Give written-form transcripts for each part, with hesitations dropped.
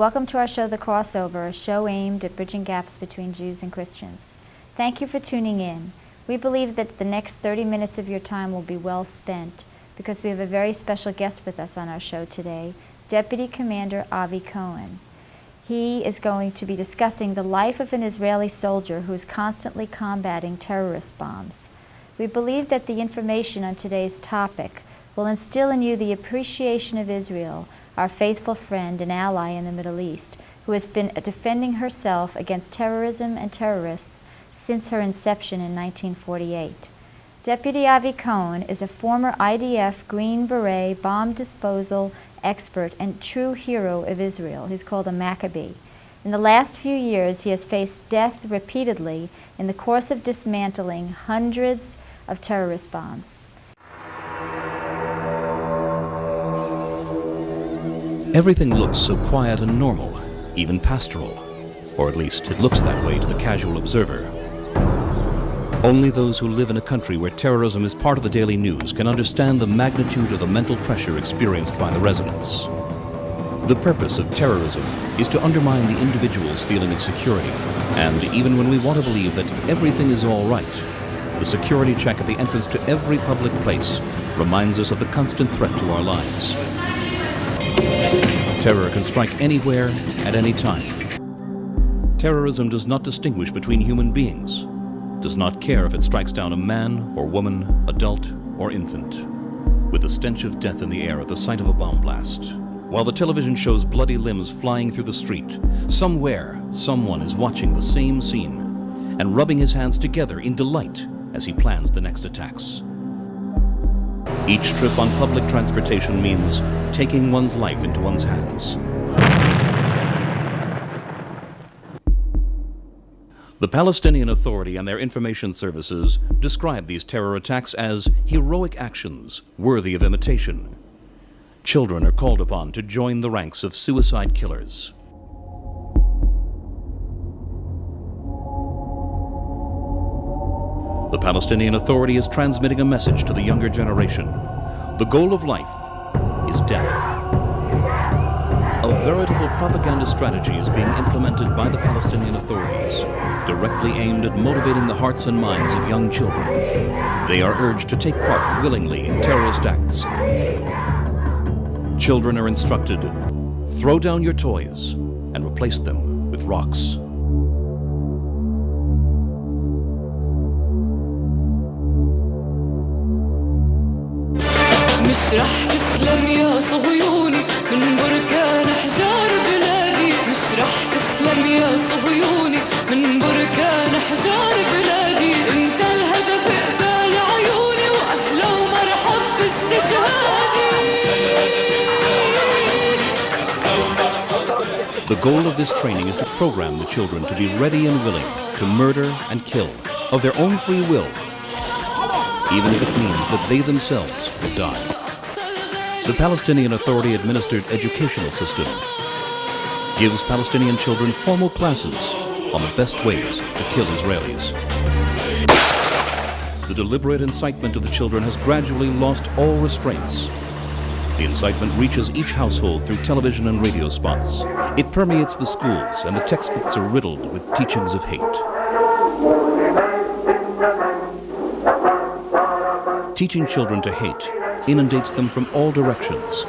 Welcome to our show, The Crossover, a show aimed at bridging gaps between Jews and Christians. Thank you for tuning in. We believe that the next 30 minutes of your time will be well spent because we have a very special guest with us on our show today, Deputy Commander Avi Cohen. He is going to be discussing the life of an Israeli soldier who is constantly combating terrorist bombs. We believe that the information on today's topic will instill in you the appreciation of Israel, our faithful friend and ally in the Middle East, who has been defending herself against terrorism and terrorists since her inception in 1948. Deputy Avi Cohen is a former IDF Green Beret bomb disposal expert and true hero of Israel. He's called a Maccabee. In the last few years, he has faced death repeatedly in the course of dismantling hundreds of terrorist bombs. Everything looks so quiet and normal, even pastoral, or at least it looks that way to the casual observer. Only those who live in a country where terrorism is part of the daily news can understand the magnitude of the mental pressure experienced by the residents. The purpose of terrorism is to undermine the individual's feeling of security, and even when we want to believe that everything is all right, the security check at the entrance to every public place reminds us of the constant threat to our lives. Terror can strike anywhere, at any time. Terrorism does not distinguish between human beings, does not care if it strikes down a man or woman, adult or infant, with the stench of death in the air at the sight of a bomb blast. While the television shows bloody limbs flying through the street, somewhere, someone is watching the same scene and rubbing his hands together in delight as he plans the next attacks. Each trip on public transportation means taking one's life into one's hands. The Palestinian Authority and their information services describe these terror attacks as heroic actions worthy of imitation. Children are called upon to join the ranks of suicide killers. The Palestinian Authority is transmitting a message to the younger generation. The goal of life is death. A veritable propaganda strategy is being implemented by the Palestinian authorities, directly aimed at motivating the hearts and minds of young children. They are urged to take part willingly in terrorist acts. Children are instructed, throw down your toys and replace them with rocks. مش رح تسلم يا صهيوني من بركان حجار بلادي مش رح تسلم يا صهيوني من بركان حجار بلادي انت الهدف قبال عيوني واهلا ومرحب باستشهادي. The goal of this training is to program the children to be ready and willing to murder and kill of their own free will, even if it means that they themselves will die. The Palestinian Authority-administered educational system gives Palestinian children formal classes on the best ways to kill Israelis. The deliberate incitement of the children has gradually lost all restraints. The incitement reaches each household through television and radio spots. It permeates the schools, and the textbooks are riddled with teachings of hate. Teaching children to hate inundates them from all directions.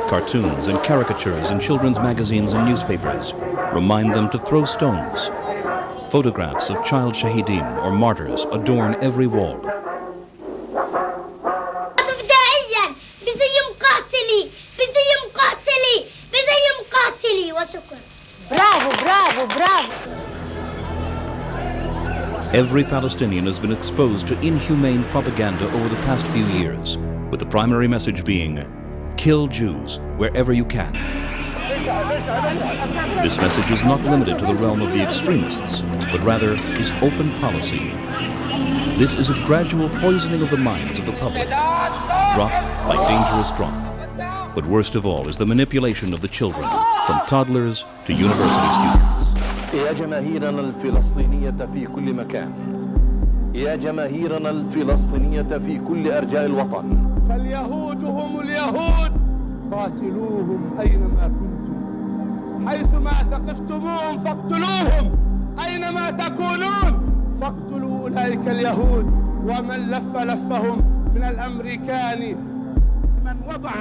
Cartoons and caricatures in children's magazines and newspapers remind them to throw stones. Photographs of child shahidim or martyrs adorn every wall. Bravo, bravo, bravo! Every Palestinian has been exposed to inhumane propaganda over the past few years, with the primary message being, kill Jews wherever you can. This message is not limited to the realm of the extremists, but rather is open policy. This is a gradual poisoning of the minds of the public, drop by dangerous drop. But worst of all is the manipulation of the children, from toddlers to university students. يا جماهيرنا الفلسطينية في كل مكان، يا جماهيرنا الفلسطينية في كل أرجاء الوطن، فاليهود هم اليهود، قاتلوهم أينما كنتم حيثما ثقفتموهم فاقتلوهم أينما تكونون فاقتلوا أولئك اليهود ومن لفهم من الأمريكان. من وضع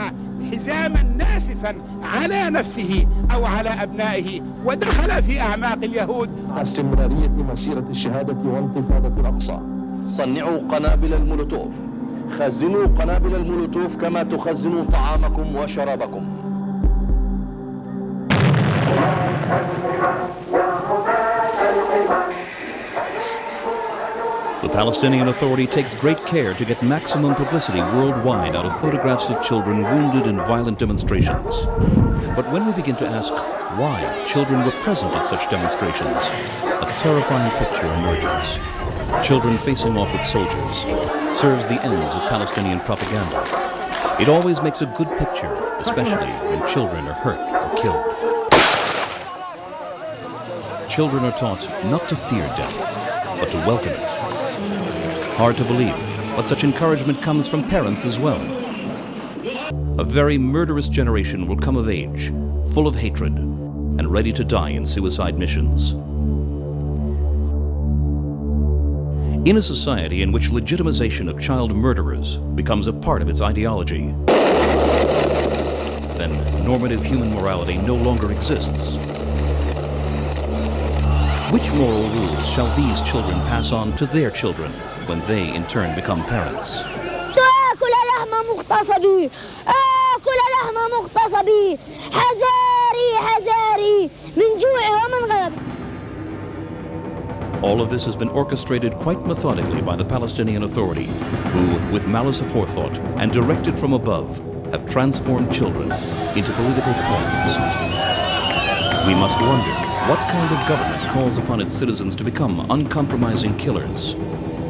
حزاما ناسفا على نفسه أو على أبنائه ودخل في أعماق اليهود. استمرارية مسيرة الشهادة وانتفاضة الأقصى. صنعوا قنابل المولوتوف، خزنوا قنابل المولوتوف كما تخزنوا طعامكم وشرابكم. The Palestinian Authority takes great care to get maximum publicity worldwide out of photographs of children wounded in violent demonstrations. But when we begin to ask why children were present at such demonstrations, a terrifying picture emerges. Children facing off with soldiers serves the ends of Palestinian propaganda. It always makes a good picture, especially when children are hurt or killed. Children are taught not to fear death, but to welcome it. Hard to believe, but such encouragement comes from parents as well. A very murderous generation will come of age, full of hatred, and ready to die in suicide missions. In a society in which legitimization of child murderers becomes a part of its ideology, then normative human morality no longer exists. Which moral rules shall these children pass on to their children when they in turn become parents? آكل لحم مغتصبي، آكل لحم مغتصبي، حذاري حذاري من جوع ومن غضب. All of this has been orchestrated quite methodically by the Palestinian Authority, who, with malice aforethought and directed from above, have transformed children into political pawns. We must wonder what kind of government calls upon its citizens to become uncompromising killers,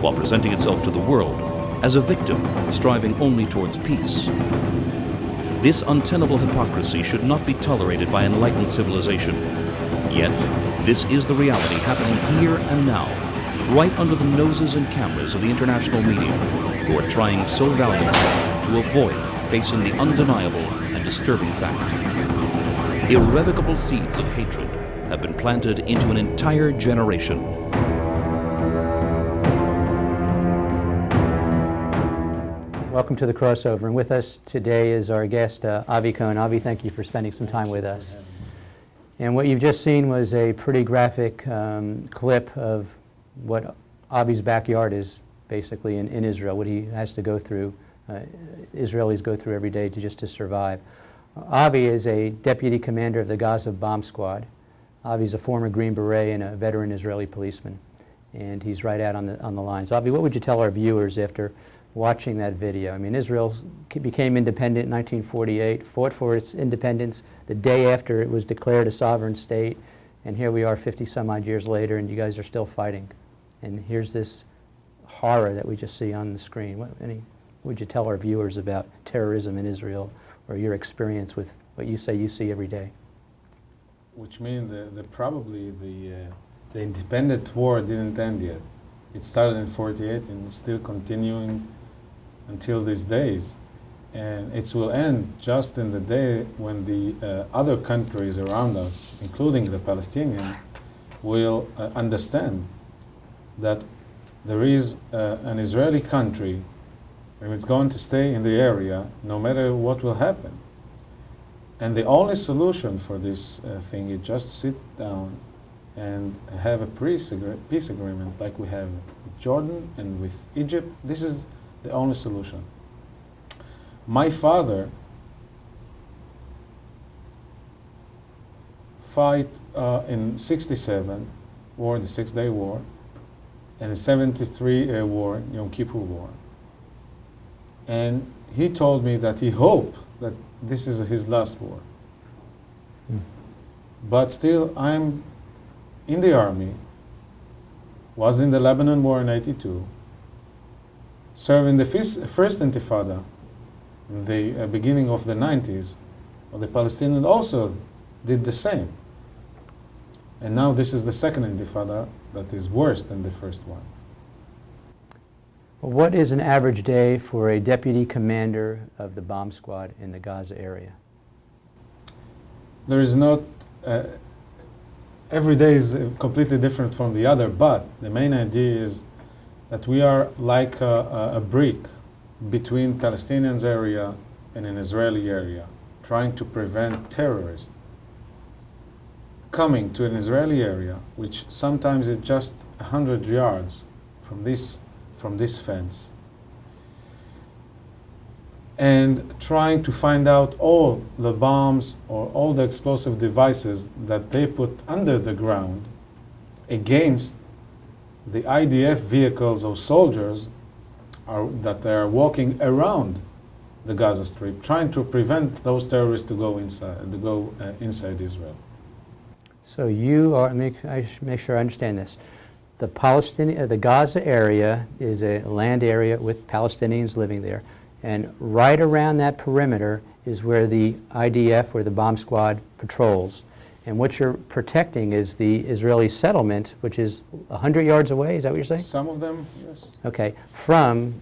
while presenting itself to the world as a victim striving only towards peace. This untenable hypocrisy should not be tolerated by enlightened civilization. Yet, this is the reality happening here and now, right under the noses and cameras of the international media, who are trying so valiantly to avoid facing the undeniable and disturbing fact. Irrevocable seeds of hatred have been planted into an entire generation. Welcome to the crossover, and with us today is our guest, Avi Cohen. Avi, thank you for spending some time with us. And what you've just seen was a pretty graphic clip of what Avi's backyard is basically in Israel, what he has to go through, Israelis go through every day just to survive. Avi is a deputy commander of the Gaza bomb squad. Avi's a former Green Beret and a veteran Israeli policeman, and he's right out on the lines. Avi, what would you tell our viewers after watching that video? I mean, Israel became independent in 1948, fought for its independence the day after it was declared a sovereign state, and here we are 50-some-odd years later, and you guys are still fighting. And here's this horror that we just see on the screen. What would you tell our viewers about terrorism in Israel, or your experience with what you say you see every day? Which means probably the independent war didn't end yet. It started in 48 and it's still continuing until these days. And it will end just in the day when the other countries around us, including the Palestinian, will understand that there is an Israeli country and it's going to stay in the area no matter what will happen. And the only solution for this thing is just sit down and have a peace agreement like we have with Jordan and with Egypt. This is the only solution. My father fought in 67 war, the Six-Day War, and in 73 war, Yom Kippur War. And he told me that he hoped that this is his last war. But still, I'm in the army, was in the Lebanon War in 82, served in the first Intifada in the beginning of the 90s. Well, the Palestinians also did the same. And now this is the second Intifada that is worse than the first one. What is an average day for a deputy commander of the bomb squad in the Gaza area? There is not every day is completely different from the other, but the main idea is that we are like a brick between Palestinians area and an Israeli area, trying to prevent terrorists coming to an Israeli area, which sometimes is just 100 yards from this fence, and trying to find out all the bombs or all the explosive devices that they put under the ground against the IDF vehicles or soldiers that they are walking around the Gaza Strip, trying to prevent those terrorists to go inside Israel. So you are, I should make sure I understand this. The Gaza area is a land area with Palestinians living there, and right around that perimeter is where the IDF or the bomb squad patrols. And what you're protecting is the Israeli settlement, which is 100 yards away, is that what you're saying? Some of them, yes. Okay, from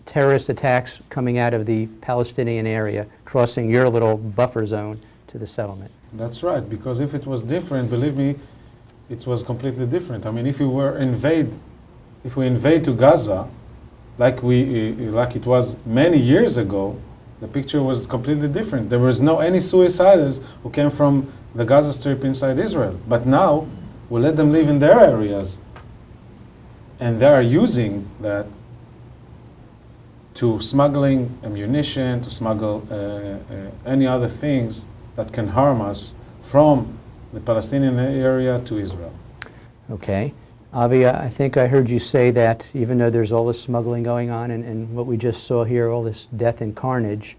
terrorist attacks coming out of the Palestinian area, crossing your little buffer zone to the settlement. That's right, because if it was different, believe me, it was completely different. I mean, if we invade to Gaza, like it was many years ago, the picture was completely different. There was no any suiciders who came from the Gaza Strip inside Israel. But now, we let them live in their areas. And they are using that to smuggling ammunition, to smuggle any other things that can harm us from the Palestinian area to Israel. Okay. Avi, I think I heard you say that even though there's all this smuggling going on and what we just saw here, all this death and carnage,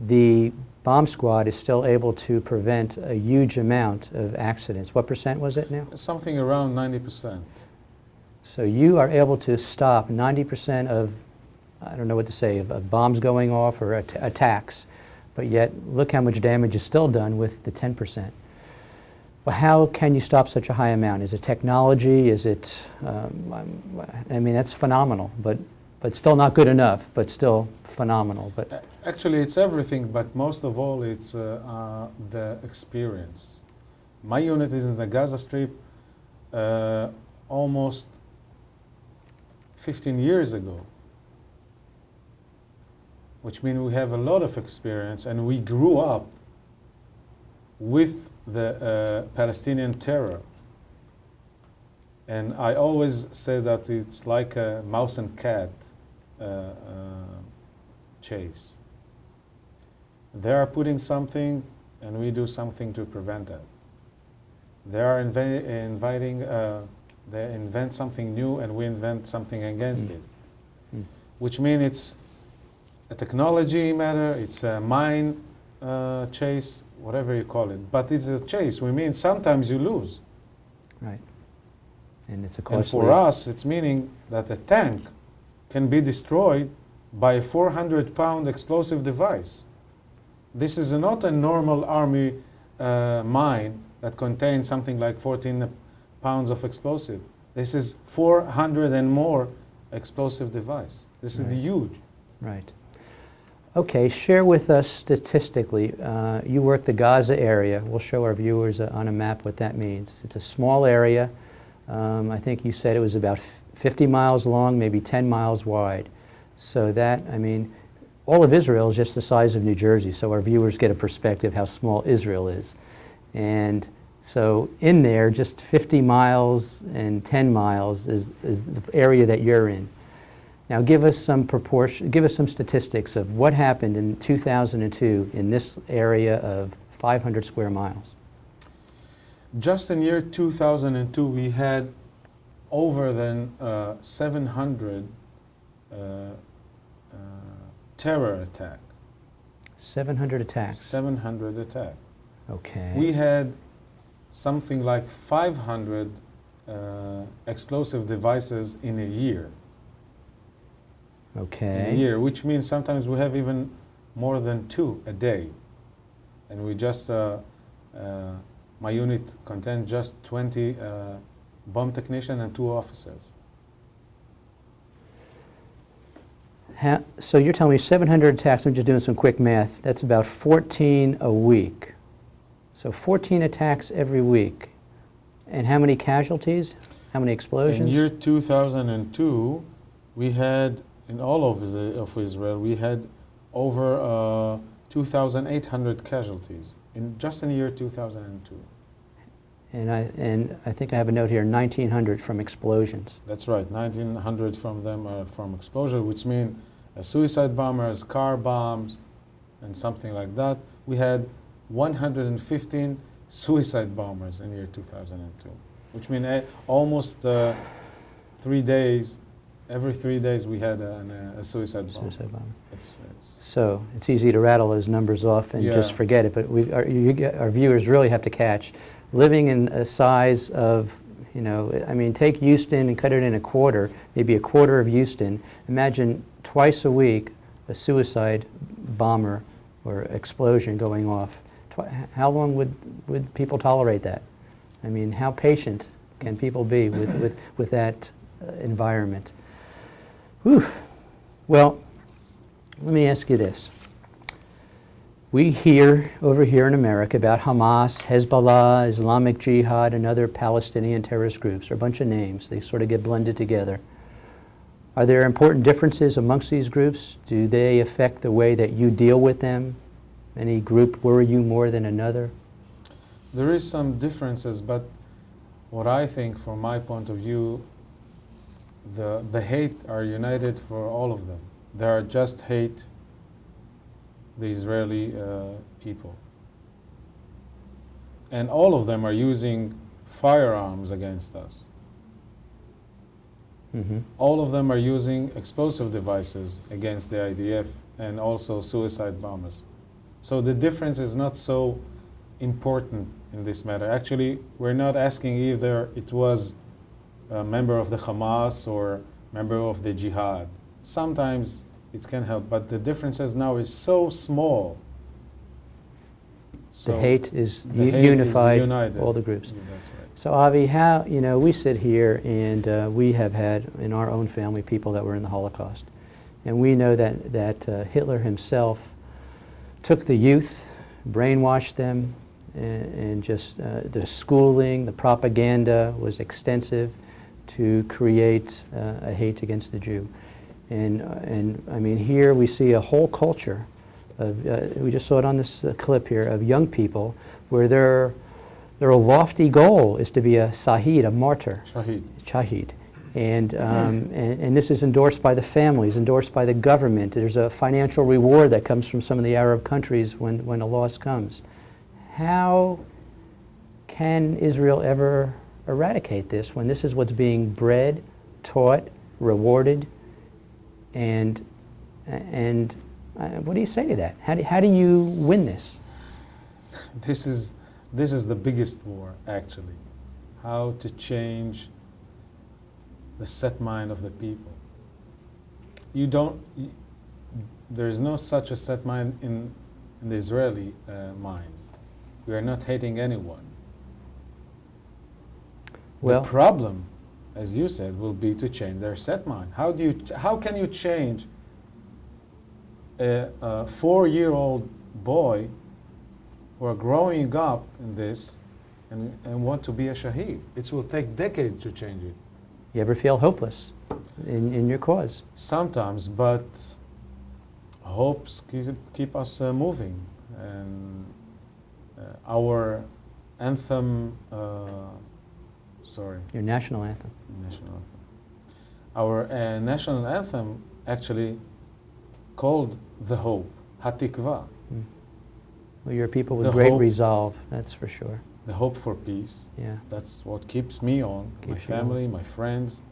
the bomb squad is still able to prevent a huge amount of accidents. What percent was it now? Something around 90%. So you are able to stop 90% of, I don't know what to say, of bombs going off or attacks, but yet look how much damage is still done with the 10%. Well, how can you stop such a high amount? Is it technology? Is it, I mean, that's phenomenal, but still not good enough, but still phenomenal. But actually, it's everything, but most of all, it's the experience. My unit is in the Gaza Strip almost 15 years ago, which means we have a lot of experience, and we grew up with the Palestinian terror. And I always say that it's like a mouse and cat chase. They are putting something, and we do something to prevent that. They are they invent something new, and we invent something against it. Which means it's a technology matter, it's a mine chase, whatever you call it. But it's a chase. We mean sometimes you lose. right. And it's a And costly. for us, it's meaning that a tank can be destroyed by a 400-pound explosive device. This is not a normal army mine that contains something like 14 pounds of explosive. This is 400 and more explosive device. This is huge. Right. Okay, share with us statistically, you work the Gaza area. We'll show our viewers on a map what that means. It's a small area. I think you said it was about 50 miles long, maybe 10 miles wide. So that, I mean, all of Israel is just the size of New Jersey, so our viewers get a perspective how small Israel is. And so in there, just 50 miles and 10 miles is the area that you're in. Now give us some statistics of what happened in 2002 in this area of 500 square miles. Just in year 2002, we had over than 700 terror attack. 700 attacks. 700 attack. Okay. We had something like 500 explosive devices in a year. Okay. In a year, which means sometimes we have even more than 2 a day. And we just, my unit contained just 20 bomb technicians and 2 officers. So you're telling me 700 attacks, I'm just doing some quick math, that's about 14 a week. So 14 attacks every week. And how many casualties? How many explosions? In year 2002, we had, in all of Israel, we had over 2,800 casualties, just in the year 2002. And I think I have a note here, 1,900 from explosions. That's right, 1,900 from them are from explosion, which means suicide bombers, car bombs, and something like that. We had 115 suicide bombers in the year 2002, which means almost 3 days, every 3 days we had a suicide bomber. Suicide bomber. So it's easy to rattle those numbers off and just forget it, but our viewers really have to catch. Living in a size of, you know, I mean, take Houston and cut it in a quarter, maybe a quarter of Houston. Imagine twice a week a suicide bomber or explosion going off. How long would people tolerate that? I mean, how patient can people be with that environment? Whew. Well, let me ask you this. We hear over here in America about Hamas, Hezbollah, Islamic Jihad, and other Palestinian terrorist groups. There are a bunch of names. They sort of get blended together. Are there important differences amongst these groups? Do they affect the way that you deal with them? Any group worry you more than another? there is some differences, but what I think from my point of view, the hate are united for all of them. They are just hate the Israeli people. And all of them are using firearms against us. Mm-hmm. All of them are using explosive devices against the IDF and also suicide bombers. So the difference is not so important in this matter. Actually, we're not asking either it was a member of the Hamas or member of the Jihad. Sometimes it can help, but the differences now is so small. So the hate is unified, all the groups. Yeah, that's right. So Avi, how, we sit here and we have had in our own family people that were in the Holocaust. And we know that Hitler himself took the youth, brainwashed them, and just the schooling, the propaganda was extensive to create a hate against the Jew. And I mean, here we see a whole culture of, we just saw it on this clip here, of young people where their lofty goal is to be a Sahid, a martyr. Shahid. And this is endorsed by the families, endorsed by the government. There's a financial reward that comes from some of the Arab countries when a loss comes. How can Israel ever eradicate this when this is what's being bred, taught, rewarded, and what do you say to that? How do you win this? This is the biggest war, actually. How to change the set mind of the people. There is no such a set mind in the Israeli minds. We are not hating anyone. Well, the problem, as you said, will be to change their set mind. How can you change a 4-year-old boy who are growing up in this and want to be a Shaheed? It will take decades to change it. You ever feel hopeless in your cause? Sometimes, but hopes keep us moving. And our anthem, Your national anthem. Our national anthem actually called the hope, Hatikva. Well, you're a people with great resolve, that's for sure. The hope for peace. Yeah. That's what keeps me on. My family, my friends,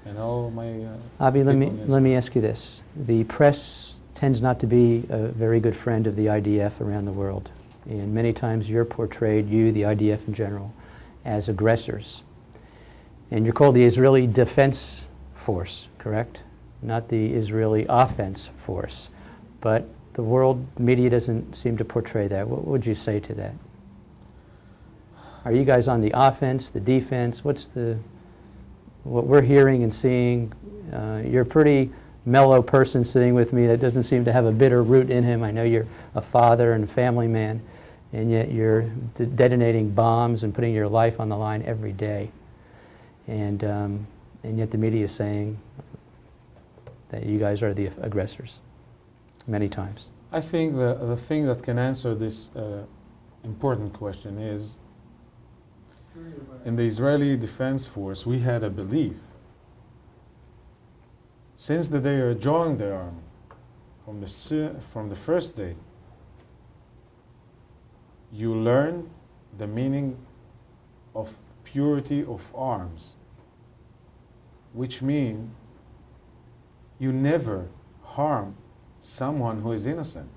and all my. Avi, let me ask you this: the press tends not to be a very good friend of the IDF around the world, and many times you're portrayed, you, the IDF in general, as aggressors. And you're called the Israeli Defense Force, correct? Not the Israeli Offense Force. But the world media doesn't seem to portray that. What would you say to that? Are you guys on the offense, the defense? What we're hearing and seeing? You're a pretty mellow person sitting with me that doesn't seem to have a bitter root in him. I know you're a father and a family man. and yet you're detonating bombs and putting your life on the line every day. And yet the media is saying that you guys are the aggressors many times. I think the thing that can answer this important question is, in the Israeli Defense Force, we had a belief since the day you joined the army, from the first day, you learn the meaning of purity of arms, which means you never harm someone who is innocent.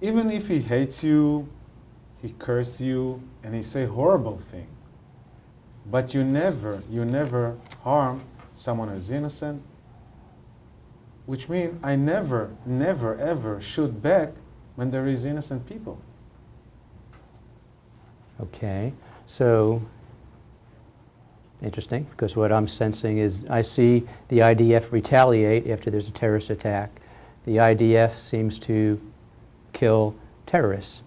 Even if he hates you, he curses you, and he say horrible thing, but you never harm someone who is innocent, which means I never ever shoot back when there is innocent people. Okay, so interesting, because what I'm sensing is I see the IDF retaliate after there's a terrorist attack. The IDF seems to kill terrorists,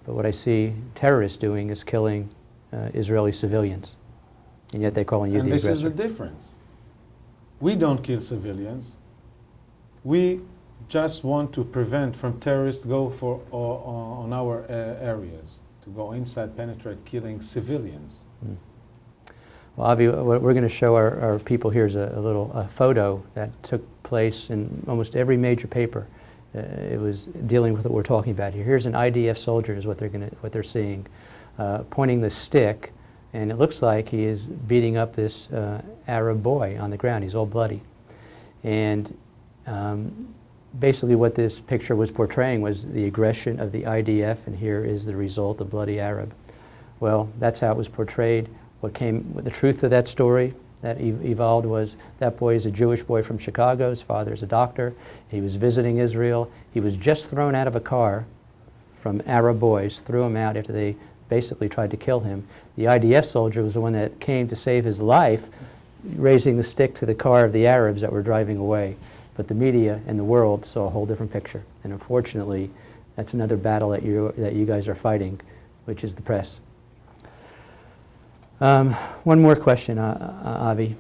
but what I see terrorists doing is killing Israeli civilians, and yet they're calling you the aggressor. And this is the difference. We don't kill civilians. We just want to prevent from terrorists go on our areas, to go inside, penetrate, killing civilians. Mm. Well, Avi, what we're going to show our people here is a little photo that took place in almost every major paper. It was dealing with what we're talking about here. Here's an IDF soldier, is what they're seeing, pointing the stick, and it looks like he is beating up this Arab boy on the ground. He's all bloody, and basically what this picture was portraying was the aggression of the IDF, and here is the result, of bloody Arab. Well, that's how it was portrayed. The truth of that story that evolved was that boy is a Jewish boy from Chicago. His father's a doctor. He was visiting Israel. He was just thrown out of a car from Arab boys, threw him out after they basically tried to kill him. The IDF soldier was the one that came to save his life, raising the stick to the car of the Arabs that were driving away. But the media and the world saw a whole different picture. And unfortunately, that's another battle that you guys are fighting, which is the press. One more question, Avi,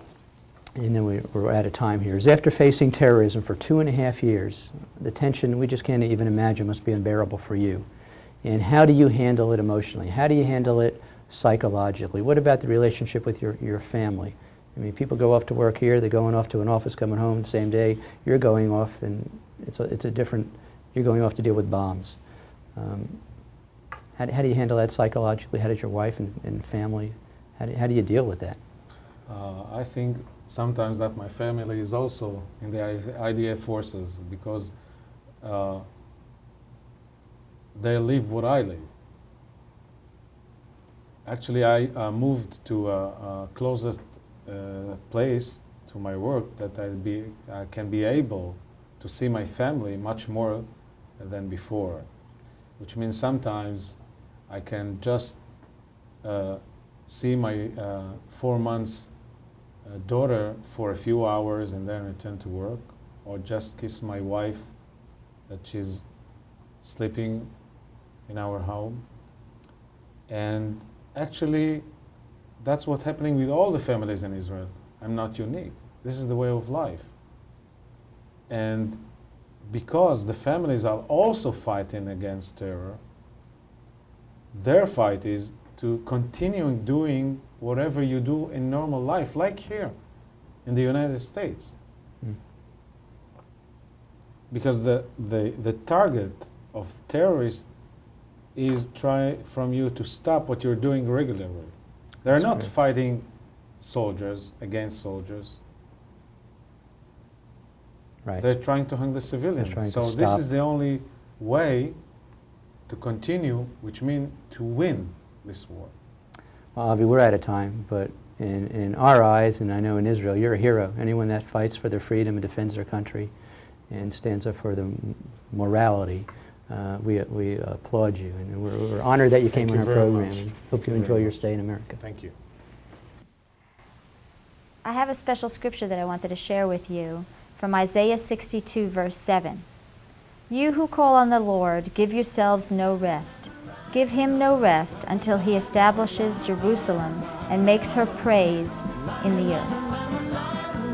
and then we're out of time here. Is after facing terrorism for 2.5 years, the tension, we just can't even imagine, must be unbearable for you. And how do you handle it emotionally? How do you handle it psychologically? What about the relationship with your family? I mean, people go off to work here, they're going off to an office, coming home the same day. You're going off, and it's a different, you're going off to deal with bombs. How do you handle that psychologically? How does your wife and family, how do you deal with that? I think sometimes that my family is also in the IDF forces, because they live what I live. Actually, I moved to a closest place to my work that I can be able to see my family much more than before, which means sometimes I can just see my 4 months daughter for a few hours and then return to work, or just kiss my wife that she's sleeping in our home. And actually, that's what's happening with all the families in Israel. I'm not unique. This is the way of life. And because the families are also fighting against terror, their fight is to continue doing whatever you do in normal life, like here in the United States. Mm. Because the target of terrorists is try from you to stop what you're doing regularly. They're not fighting soldiers against soldiers. Right. They're trying to hang the civilians. So this is the only way to continue, which means to win this war. Well, Avi, we're out of time, but in our eyes, and I know in Israel, you're a hero. Anyone that fights for their freedom and defends their country and stands up for the morality, we applaud you, and we're honored that you came on our program. And hope you enjoy your stay in America. Thank you. I have a special scripture that I wanted to share with you from Isaiah 62, verse 7. You who call on the Lord, give yourselves no rest. Give him no rest until he establishes Jerusalem and makes her praise in the earth.